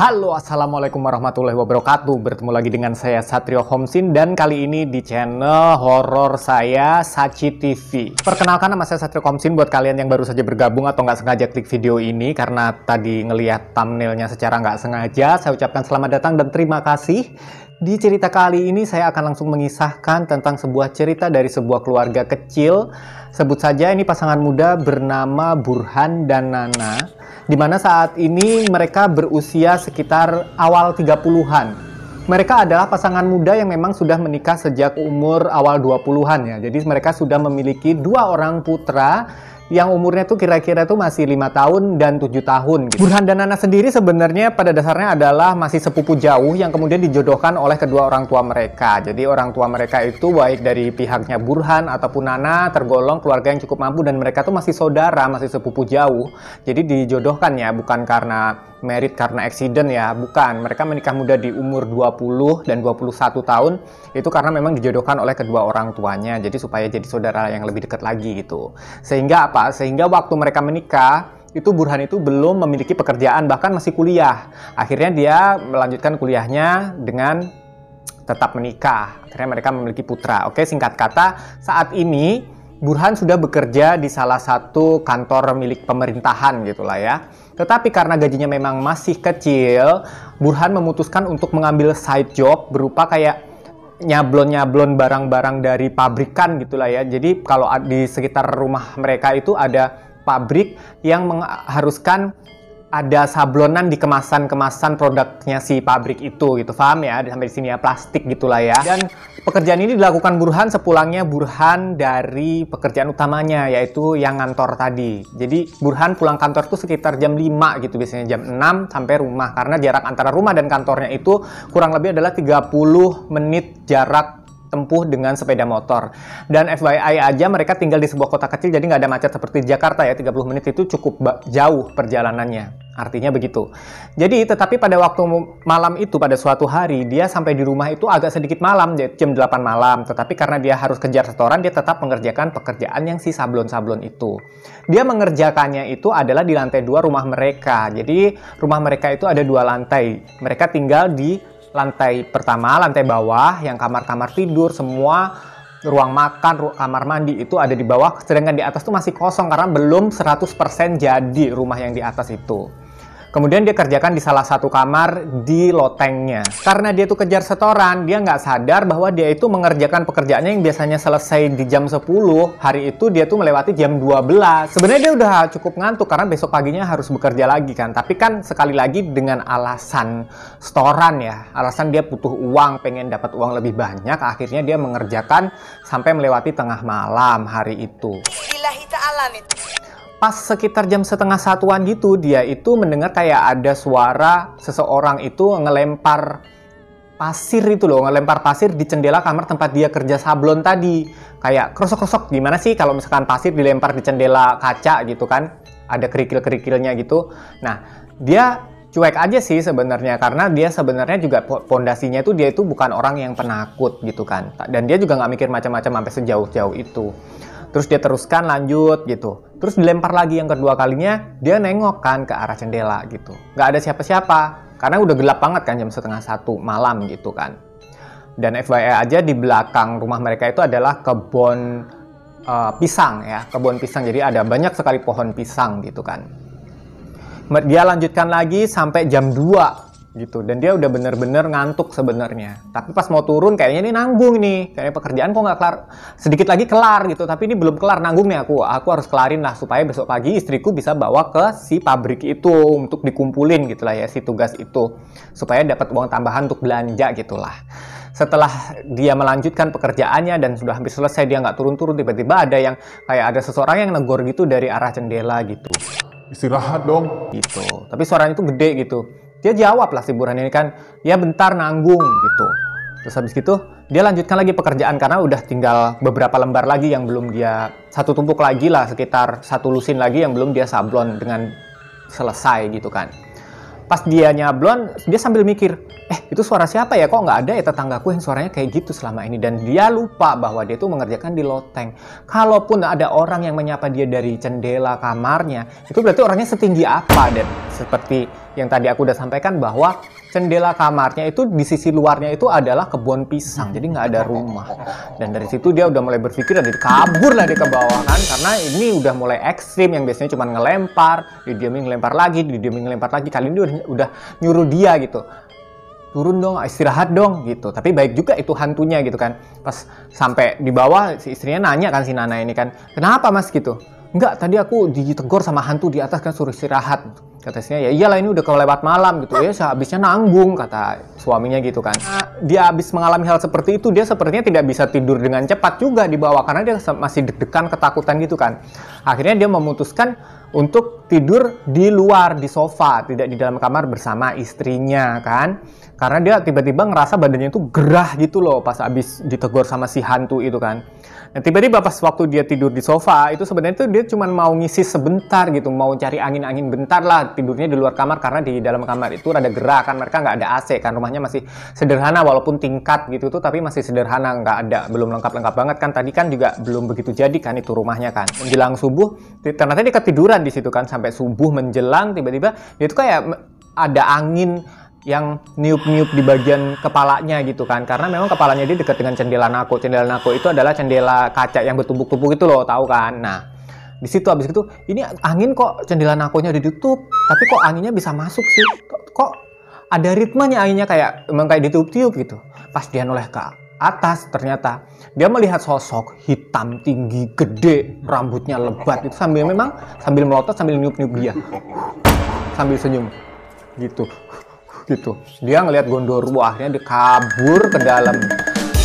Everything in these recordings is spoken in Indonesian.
Halo, assalamualaikum warahmatullahi wabarakatuh. Bertemu lagi dengan saya Satrio Homsin dan kali ini di channel horor saya Sachi TV. Perkenalkan, nama saya Satrio Homsin buat kalian yang baru saja bergabung atau nggak sengaja klik video ini karena tadi ngelihat thumbnailnya secara nggak sengaja. Saya ucapkan selamat datang dan terima kasih. Di cerita kali ini saya akan langsung mengisahkan tentang sebuah cerita dari sebuah keluarga kecil. Sebut saja ini pasangan muda bernama Burhan dan Nana. Di mana saat ini mereka berusia sekitar awal 30-an. Mereka adalah pasangan muda yang memang sudah menikah sejak umur awal 20-an ya. Jadi mereka sudah memiliki 2 orang putra yang umurnya tuh kira-kira tuh masih 5 tahun dan 7 tahun gitu. Burhan dan Nana sendiri sebenarnya pada dasarnya adalah masih sepupu jauh yang kemudian dijodohkan oleh kedua orang tua mereka. Jadi orang tua mereka itu baik dari pihaknya Burhan ataupun Nana tergolong keluarga yang cukup mampu dan mereka tuh masih saudara, masih sepupu jauh. Jadi dijodohkan ya, bukan karena merit karena accident ya, bukan. Mereka menikah muda di umur 20 dan 21 tahun itu karena memang dijodohkan oleh kedua orang tuanya. Jadi supaya jadi saudara yang lebih dekat lagi gitu. Sehingga apa? Sehingga waktu mereka menikah, itu Burhan itu belum memiliki pekerjaan, bahkan masih kuliah. Akhirnya dia melanjutkan kuliahnya dengan tetap menikah. Akhirnya mereka memiliki putra. Oke, singkat kata, saat ini Burhan sudah bekerja di salah satu kantor milik pemerintahan gitulah ya. Tetapi karena gajinya memang masih kecil, Burhan memutuskan untuk mengambil side job berupa kayak nyablon-nyablon barang-barang dari pabrikan gitulah ya. Jadi kalau di sekitar rumah mereka itu ada pabrik yang mengharuskan ada sablonan di kemasan-kemasan produknya si pabrik itu gitu, paham ya? Sampai di sini ya, plastik gitulah ya. Dan pekerjaan ini dilakukan Burhan sepulangnya Burhan dari pekerjaan utamanya, yaitu yang kantor tadi. Jadi Burhan pulang kantor tuh sekitar jam 5 gitu, biasanya jam 6 sampai rumah. Karena jarak antara rumah dan kantornya itu kurang lebih adalah 30 menit jarak tempuh dengan sepeda motor. Dan FYI aja, mereka tinggal di sebuah kota kecil, jadi nggak ada macet seperti Jakarta ya. 30 menit itu cukup jauh perjalanannya. Artinya begitu. Jadi, tetapi pada waktu malam itu, pada suatu hari, dia sampai di rumah itu agak sedikit malam, jam 8 malam. Tetapi karena dia harus kejar setoran, dia tetap mengerjakan pekerjaan yang si sablon-sablon itu. Dia mengerjakannya itu adalah di lantai 2 rumah mereka. Jadi, rumah mereka itu ada 2 lantai. Mereka tinggal di lantai pertama, lantai bawah, yang kamar-kamar tidur, semua ruang makan, kamar mandi itu ada di bawah, sedangkan di atas tuh masih kosong karena belum 100% jadi rumah yang di atas itu. Kemudian dia kerjakan di salah satu kamar di lotengnya. Karena dia tuh kejar setoran, dia nggak sadar bahwa dia itu mengerjakan pekerjaannya yang biasanya selesai di jam 10, hari itu dia tuh melewati jam 12. Sebenarnya dia udah cukup ngantuk karena besok paginya harus bekerja lagi kan. Tapi kan sekali lagi dengan alasan setoran ya, alasan dia butuh uang, pengen dapat uang lebih banyak, akhirnya dia mengerjakan sampai melewati tengah malam hari itu. Lillahi ta'ala nih. Pas sekitar jam setengah satuan gitu, dia itu mendengar kayak ada suara seseorang itu ngelempar pasir itu loh, ngelempar pasir di jendela kamar tempat dia kerja sablon tadi. Kayak krosok-krosok, gimana sih kalau misalkan pasir dilempar di jendela kaca gitu kan, ada kerikil-kerikilnya gitu. Nah, dia cuek aja sih sebenarnya, karena dia sebenarnya juga pondasinya itu dia itu bukan orang yang penakut gitu kan. Dan dia juga nggak mikir macam-macam sampai sejauh-jauh itu. Terus dia teruskan lanjut gitu. Terus dilempar lagi yang kedua kalinya, dia nengok kan ke arah jendela gitu. Nggak ada siapa-siapa, karena udah gelap banget kan jam setengah 1 malam gitu kan. Dan FYI aja, di belakang rumah mereka itu adalah kebun pisang ya, kebun pisang. Jadi ada banyak sekali pohon pisang gitu kan. Dia lanjutkan lagi sampai jam 2 gitu, dan dia udah bener-bener ngantuk sebenarnya. Tapi pas mau turun kayaknya ini nanggung nih, kayaknya pekerjaan kok nggak kelar, sedikit lagi kelar gitu, tapi ini belum kelar, nanggung nih aku harus kelarin lah supaya besok pagi istriku bisa bawa ke si pabrik itu untuk dikumpulin gitulah ya, si tugas itu, supaya dapat uang tambahan untuk belanja gitulah. Setelah dia melanjutkan pekerjaannya dan sudah hampir selesai, dia nggak turun-turun, tiba-tiba ada yang kayak ada seseorang yang negor gitu dari arah jendela gitu. Istirahat dong. Gitu, tapi suaranya itu gede gitu. Dia jawab lah si Burhan ini kan, ya bentar nanggung gitu. Terus habis gitu, dia lanjutkan lagi pekerjaan karena udah tinggal beberapa lembar lagi yang belum dia, satu tumpuk lagi lah, sekitar 1 lusin lagi yang belum dia sablon dengan selesai gitu kan. Pas dia nyablon, dia sambil mikir, itu suara siapa ya? Kok nggak ada ya tetanggaku yang suaranya kayak gitu selama ini? Dan dia lupa bahwa dia tuh mengerjakan di loteng. Kalaupun ada orang yang menyapa dia dari jendela kamarnya, itu berarti orangnya setinggi apa? Dan seperti yang tadi aku udah sampaikan bahwa jendela kamarnya itu di sisi luarnya itu adalah kebun pisang, jadi nggak ada rumah. Dan dari situ dia udah mulai berpikir, jadi kabur lah dia ke bawah kan, karena ini udah mulai ekstrim, yang biasanya cuma ngelempar, didiemin ngelempar lagi, didiemin ngelempar lagi. Kali ini udah nyuruh dia gitu, turun dong, istirahat dong gitu. Tapi baik juga itu hantunya gitu kan. Pas sampai di bawah, si istrinya nanya kan, si Nana ini kan, kenapa mas gitu? Enggak, tadi aku ditegur sama hantu di atas kan, suruh istirahat. Kata istrinya, ya iyalah ini udah kelewat malam gitu ya, sehabisnya nanggung, kata suaminya gitu kan. Nah, dia habis mengalami hal seperti itu, dia sepertinya tidak bisa tidur dengan cepat juga di bawah, karena dia masih deg-degan, ketakutan gitu kan. Akhirnya dia memutuskan untuk tidur di luar, di sofa, tidak di dalam kamar bersama istrinya kan. Karena dia tiba-tiba ngerasa badannya itu gerah gitu loh pas habis ditegur sama si hantu itu kan. Nah, tiba-tiba pas waktu dia tidur di sofa, itu sebenarnya tuh dia cuma mau ngisi sebentar gitu, mau cari angin-angin bentar lah, tidurnya di luar kamar karena di dalam kamar itu rada gerah kan, mereka nggak ada AC kan, rumahnya masih sederhana walaupun tingkat gitu tuh, tapi masih sederhana, nggak ada, belum lengkap-lengkap banget kan, tadi kan juga belum begitu jadi kan itu rumahnya kan. Menjelang subuh, ternyata dia ketiduran di situ kan, sampai subuh menjelang tiba-tiba dia tuh kayak ada angin yang niup-niup di bagian kepalanya gitu kan, karena memang kepalanya dia dekat dengan jendela nako. Jendela nako itu adalah jendela kaca yang bertumpuk-tumpuk itu loh, tahu kan? Nah, di situ habis itu ini angin kok jendela nakonya ditutup, tapi kok anginnya bisa masuk sih? Kok ada ritmenya anginnya, kayak memang kayak ditiup-tiup gitu. Pas dia noleh ke atas, ternyata dia melihat sosok hitam tinggi gede, rambutnya lebat itu, sambil melotot sambil niup-niup dia, sambil senyum gitu. Dia ngelihat Gondoruo, akhirnya dia kabur ke dalam.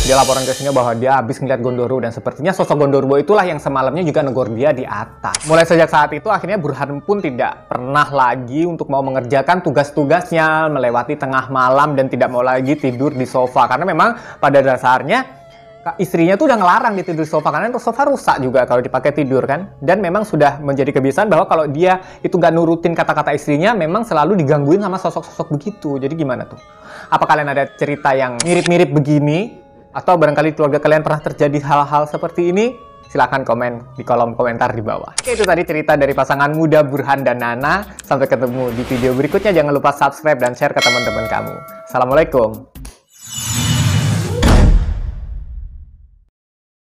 Dia laporan ke sini bahwa dia habis ngeliat Gondoruo, dan sepertinya sosok Gondoruo itulah yang semalamnya juga negor dia di atas. Mulai sejak saat itu akhirnya Burhan pun tidak pernah lagi untuk mau mengerjakan tugas-tugasnya melewati tengah malam dan tidak mau lagi tidur di sofa, karena memang pada dasarnya istrinya tuh udah ngelarang dia tidur di sofa, karena sofa rusak juga kalau dipakai tidur kan. Dan memang sudah menjadi kebiasaan bahwa kalau dia itu gak nurutin kata-kata istrinya, memang selalu digangguin sama sosok-sosok begitu. Jadi gimana tuh? Apa kalian ada cerita yang mirip-mirip begini? Atau barangkali keluarga kalian pernah terjadi hal-hal seperti ini? Silahkan komen di kolom komentar di bawah. Oke, itu tadi cerita dari pasangan muda Burhan dan Nana. Sampai ketemu di video berikutnya. Jangan lupa subscribe dan share ke teman-teman kamu. Assalamualaikum.